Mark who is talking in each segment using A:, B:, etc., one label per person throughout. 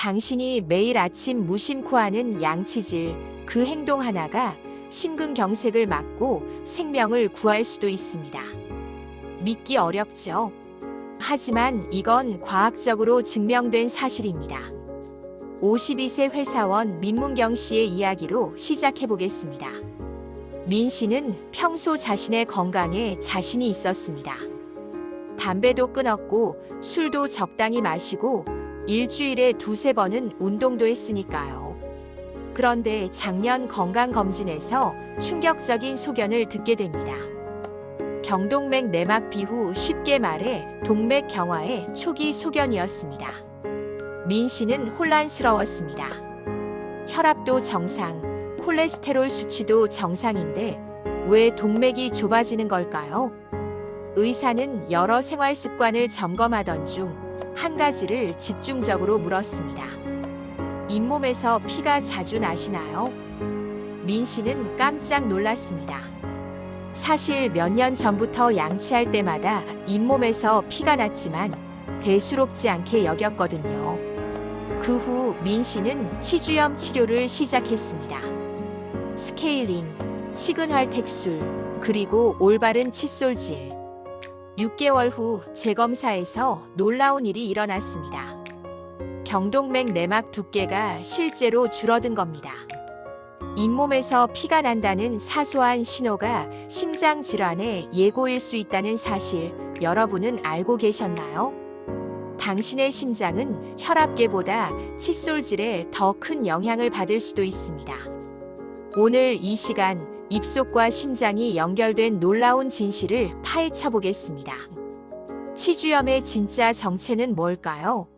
A: 당신이 매일 아침 무심코 하는 양치질, 그 행동 하나가 심근경색을 막고 생명을 구할 수도 있습니다. 믿기 어렵죠? 하지만 이건 과학적으로 증명된 사실입니다. 52세 회사원 민문경 씨의 이야기로 시작해 보겠습니다. 민 씨는 평소 자신의 건강에 자신이 있었습니다. 담배도 끊었고 술도 적당히 마시고 일주일에 2~3번은 운동도 했으니까요. 그런데 작년 건강검진에서 충격적인 소견을 듣게 됩니다. 경동맥 내막 비후, 쉽게 말해 동맥경화의 초기 소견이었습니다. 민 씨는 혼란스러웠습니다. 혈압도 정상, 콜레스테롤 수치도 정상인데 왜 동맥이 좁아지는 걸까요? 의사는 여러 생활 습관을 점검하던 중 한 가지를 집중적으로 물었습니다. 잇몸에서 피가 자주 나시나요? 민 씨는 깜짝 놀랐습니다. 사실 몇 년 전부터 양치할 때마다 잇몸에서 피가 났지만 대수롭지 않게 여겼거든요. 그 후 민 씨는 치주염 치료를 시작했습니다. 스케일링, 치근활택술, 그리고 올바른 칫솔질. 6개월 후 재검사에서 놀라운 일이 일어났습니다. 경동맥 내막 두께가 실제로 줄어든 겁니다. 잇몸에서 피가 난다는 사소한 신호가 심장 질환의 예고일 수 있다는 사실, 여러분은 알고 계셨나요? 당신의 심장은 혈압계보다 칫솔질에 더 큰 영향을 받을 수도 있습니다. 오늘 이 시간 입속과 심장이 연결된 놀라운 진실을 파헤쳐 보겠습니다. 치주염의 진짜 정체는 뭘까요?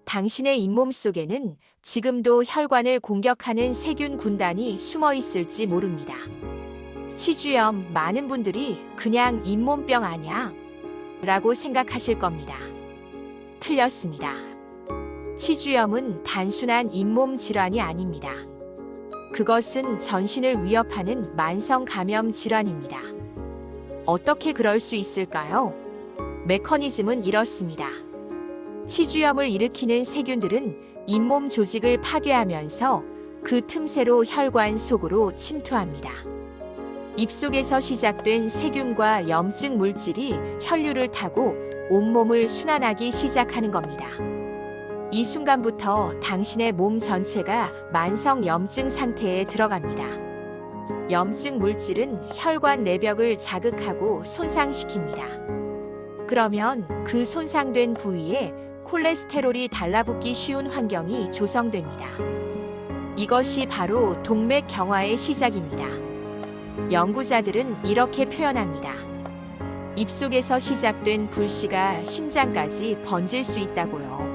A: 당신의 잇몸 속에는 지금도 혈관을 공격하는 세균 군단이 숨어 있을지 모릅니다. 치주염, 많은 분들이 그냥 잇몸병 아냐? 라고 생각하실 겁니다. 틀렸습니다. 치주염은 단순한 잇몸 질환이 아닙니다. 그것은 전신을 위협하는 만성 감염 질환입니다. 어떻게 그럴 수 있을까요? 메커니즘은 이렇습니다. 치주염을 일으키는 세균들은 잇몸 조직을 파괴하면서 그 틈새로 혈관 속으로 침투합니다. 입속에서 시작된 세균과 염증 물질이 혈류를 타고 온몸을 순환하기 시작하는 겁니다. 이 순간부터 당신의 몸 전체가 만성 염증 상태에 들어갑니다. 염증 물질은 혈관 내벽을 자극하고 손상시킵니다. 그러면 그 손상된 부위에 콜레스테롤이 달라붙기 쉬운 환경이 조성됩니다. 이것이 바로 동맥경화의 시작입니다. 연구자들은 이렇게 표현합니다. 입속에서 시작된 불씨가 심장까지 번질 수 있다고요.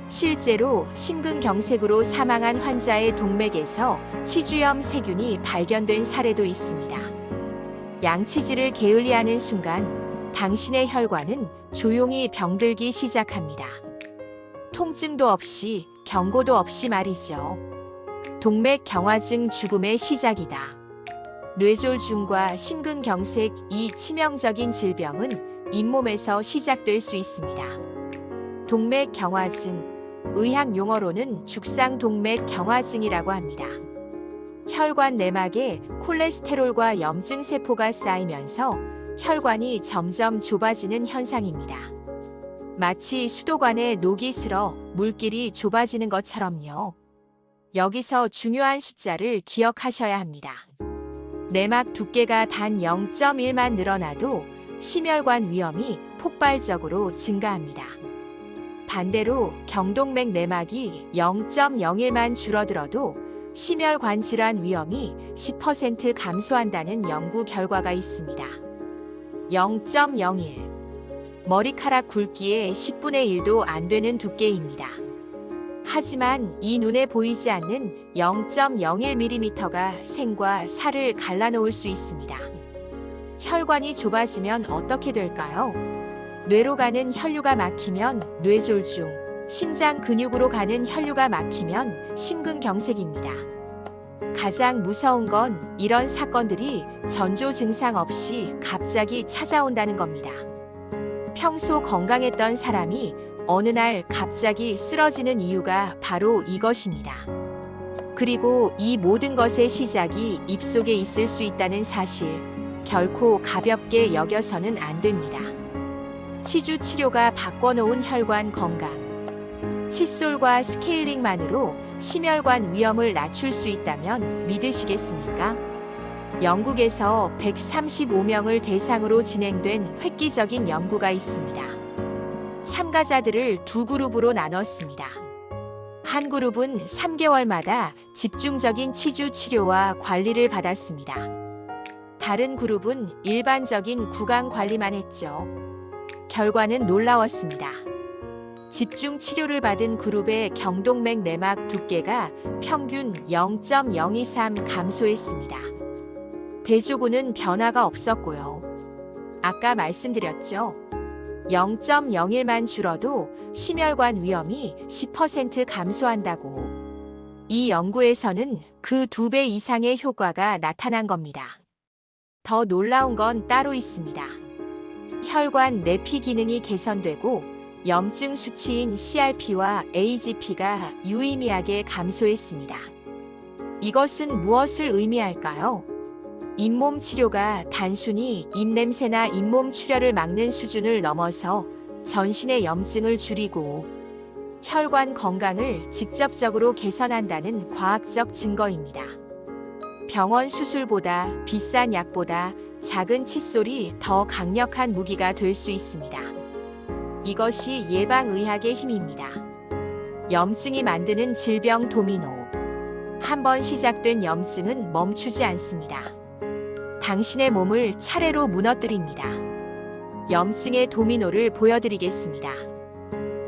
A: 실제로 심근경색으로 사망한 환자의 동맥에서 치주염 세균이 발견된 사례도 있습니다. 양치질을 게을리하는 순간 당신의 혈관은 조용히 병들기 시작합니다. 통증도 없이, 경고도 없이 말이죠. 동맥경화증 죽음의 시작이다. 뇌졸중과 심근경색, 이 치명적인 질병은 잇몸에서 시작될 수 있습니다. 동맥경화증, 의학 용어로는 죽상동맥경화증이라고 합니다. 혈관 내막에 콜레스테롤과 염증세포가 쌓이면서 혈관이 점점 좁아지는 현상입니다. 마치 수도관에 녹이 슬어 물길이 좁아지는 것처럼요. 여기서 중요한 숫자를 기억하셔야 합니다. 내막 두께가 단 0.1만 늘어나도 심혈관 위험이 폭발적으로 증가합니다. 반대로 경동맥 내막이 0.01만 줄어들어도 심혈관 질환 위험이 10% 감소한다는 연구 결과가 있습니다. 0.01. 머리카락 굵기의 10분의 1도 안 되는 두께입니다. 하지만 이 눈에 보이지 않는 0.01mm가 생과 사를 갈라놓을 수 있습니다. 혈관이 좁아지면 어떻게 될까요? 뇌로 가는 혈류가 막히면 뇌졸중, 심장 근육으로 가는 혈류가 막히면 심근경색입니다. 가장 무서운 건 이런 사건들이 전조 증상 없이 갑자기 찾아온다는 겁니다. 평소 건강했던 사람이 어느 날 갑자기 쓰러지는 이유가 바로 이것입니다. 그리고 이 모든 것의 시작이 입속에 있을 수 있다는 사실, 결코 가볍게 여겨서는 안 됩니다. 치주 치료가 바꿔놓은 혈관 건강. 칫솔과 스케일링만으로 심혈관 위험을 낮출 수 있다면 믿으시겠습니까? 영국에서 135명을 대상으로 진행된 획기적인 연구가 있습니다. 참가자들을 두 그룹으로 나눴습니다. 한 그룹은 3개월마다 집중적인 치주 치료와 관리를 받았습니다. 다른 그룹은 일반적인 구강 관리만 했죠. 결과는 놀라웠습니다. 집중 치료를 받은 그룹의 경동맥 내막 두께가 평균 0.023 감소했습니다. 대조군은 변화가 없었고요. 아까 말씀드렸죠. 0.01만 줄어도 심혈관 위험이 10% 감소한다고. 이 연구에서는 그 2배 이상의 효과가 나타난 겁니다. 더 놀라운 건 따로 있습니다. 혈관 내피 기능이 개선되고 염증 수치인 CRP와 AGP가 유의미하게 감소했습니다. 이것은 무엇을 의미할까요? 잇몸 치료가 단순히 입냄새나 잇몸 출혈을 막는 수준을 넘어서 전신의 염증을 줄이고 혈관 건강을 직접적으로 개선한다는 과학적 증거입니다. 병원 수술보다 비싼 약보다 작은 칫솔이 더 강력한 무기가 될 수 있습니다. 이것이 예방의학의 힘입니다. 염증이 만드는 질병 도미노. 한번 시작된 염증은 멈추지 않습니다. 당신의 몸을 차례로 무너뜨립니다. 염증의 도미노를 보여드리겠습니다.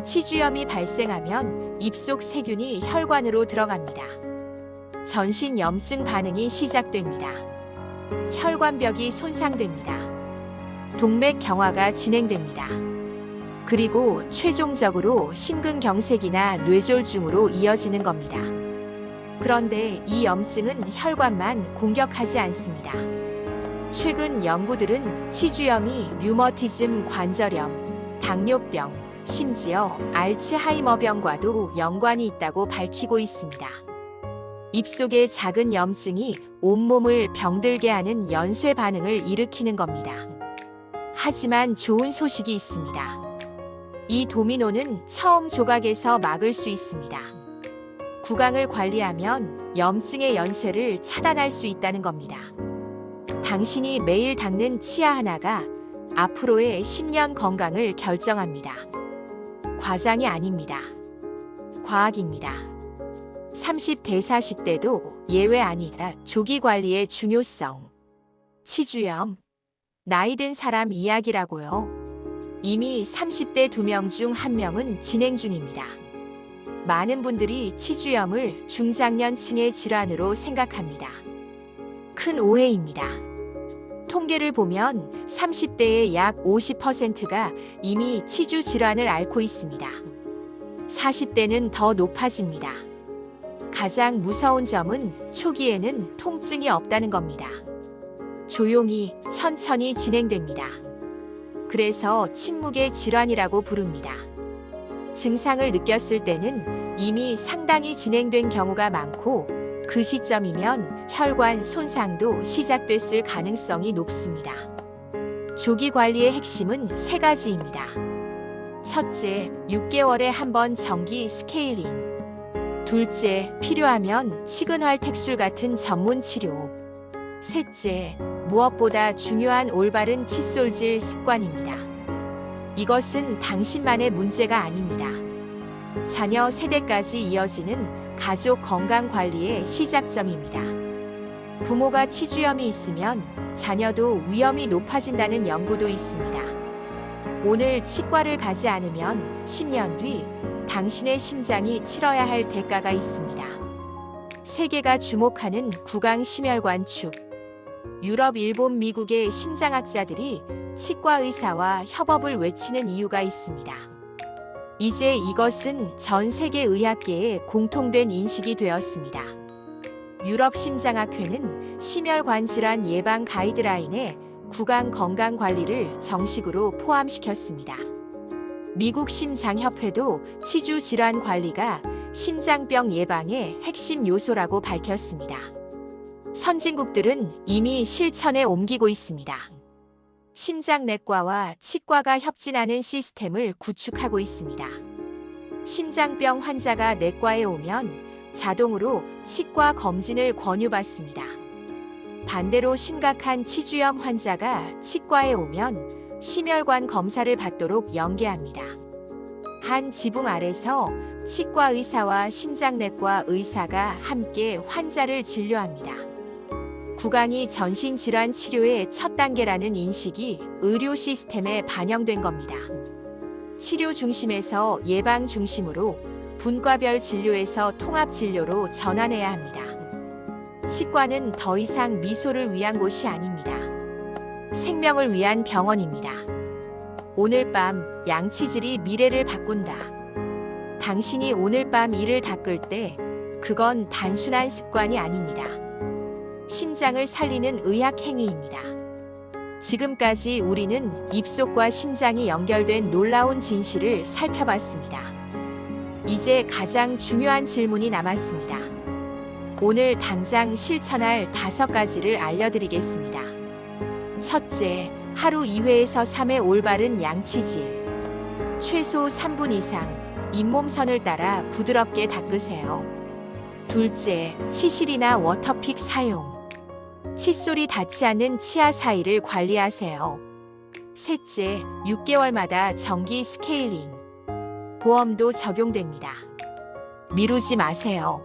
A: 치주염이 발생하면 입속 세균이 혈관으로 들어갑니다. 전신 염증 반응이 시작됩니다. 혈관벽이 손상됩니다. 동맥 경화가 진행됩니다. 그리고 최종적으로 심근경색이나 뇌졸중으로 이어지는 겁니다. 그런데 이 염증은 혈관만 공격하지 않습니다. 최근 연구들은 치주염이 류머티즘 관절염, 당뇨병, 심지어 알츠하이머병과도 연관이 있다고 밝히고 있습니다. 입속의 작은 염증이 온몸을 병들게 하는 연쇄 반응을 일으키는 겁니다. 하지만 좋은 소식이 있습니다. 이 도미노는 처음 조각에서 막을 수 있습니다. 구강을 관리하면 염증의 연쇄를 차단할 수 있다는 겁니다. 당신이 매일 닦는 치아 하나가 앞으로의 10년 건강을 결정합니다. 과장이 아닙니다. 과학입니다. 30대, 40대도 예외 아니라 조기 관리의 중요성. 치주염. 나이 든 사람 이야기라고요. 이미 30대 2명 중 1명은 진행 중입니다. 많은 분들이 치주염을 중장년층의 질환으로 생각합니다. 큰 오해입니다. 통계를 보면 30대의 약 50%가 이미 치주 질환을 앓고 있습니다. 40대는 더 높아집니다. 가장 무서운 점은 초기에는 통증이 없다는 겁니다. 조용히, 천천히 진행됩니다. 그래서 침묵의 질환이라고 부릅니다. 증상을 느꼈을 때는 이미 상당히 진행된 경우가 많고 그 시점이면 혈관 손상도 시작됐을 가능성이 높습니다. 조기 관리의 핵심은 3가지입니다. 첫째, 6개월에 한 번 정기 스케일링. 둘째, 필요하면 치근활 텍술 같은 전문 치료. 셋째, 무엇보다 중요한 올바른 칫솔질 습관입니다. 이것은 당신만의 문제가 아닙니다. 자녀 세대까지 이어지는 가족 건강 관리의 시작점입니다. 부모가 치주염이 있으면 자녀도 위험이 높아진다는 연구도 있습니다. 오늘 치과를 가지 않으면 10년 뒤 당신의 심장이 치러야 할 대가가 있습니다. 세계가 주목하는 구강 심혈관 축. 유럽, 일본, 미국의 심장학자들이 치과 의사와 협업을 외치는 이유가 있습니다. 이제 이것은 전 세계 의학계에 공통된 인식이 되었습니다. 유럽 심장학회는 심혈관 질환 예방 가이드라인에 구강 건강 관리를 정식으로 포함시켰습니다. 미국 심장협회도 치주 질환 관리가 심장병 예방의 핵심 요소라고 밝혔습니다. 선진국들은 이미 실천에 옮기고 있습니다. 심장내과와 치과가 협진하는 시스템을 구축하고 있습니다. 심장병 환자가 내과에 오면 자동으로 치과 검진을 권유받습니다. 반대로 심각한 치주염 환자가 치과에 오면 심혈관 검사를 받도록 연계합니다. 한 지붕 아래서 치과 의사와 심장내과 의사가 함께 환자를 진료합니다. 구강이 전신질환 치료의 첫 단계라는 인식이 의료 시스템에 반영된 겁니다. 치료 중심에서 예방 중심으로 분과별 진료에서 통합 진료로 전환해야 합니다. 치과는 더 이상 미소를 위한 곳이 아닙니다. 생명을 위한 병원입니다. 오늘 밤 양치질이 미래를 바꾼다. 당신이 오늘 밤 이를 닦을 때 그건 단순한 습관이 아닙니다. 심장을 살리는 의학 행위입니다. 지금까지 우리는 입속과 심장이 연결된 놀라운 진실을 살펴봤습니다. 이제 가장 중요한 질문이 남았습니다. 오늘 당장 실천할 5가지를 알려드리겠습니다. 첫째, 하루 2회에서 3회 올바른 양치질. 최소 3분 이상 잇몸선을 따라 부드럽게 닦으세요. 둘째, 치실이나 워터픽 사용. 칫솔이 닿지 않는 치아 사이를 관리하세요. 셋째, 6개월마다 정기 스케일링. 보험도 적용됩니다. 미루지 마세요.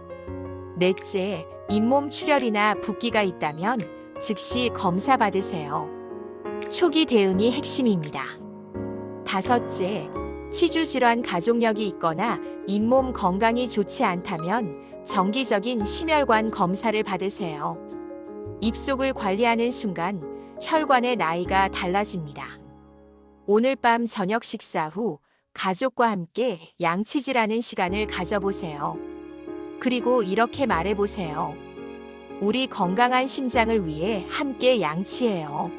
A: 넷째, 잇몸 출혈이나 붓기가 있다면 즉시 검사 받으세요. 초기 대응이 핵심입니다. 다섯째, 치주질환 가족력이 있거나 잇몸 건강이 좋지 않다면 정기적인 심혈관 검사를 받으세요. 입속을 관리하는 순간 혈관의 나이가 달라집니다. 오늘 밤 저녁 식사 후 가족과 함께 양치질하는 시간을 가져보세요. 그리고 이렇게 말해보세요. 우리 건강한 심장을 위해 함께 양치해요.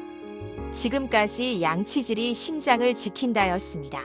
A: 지금까지 양치질이 심장을 지킨다였습니다.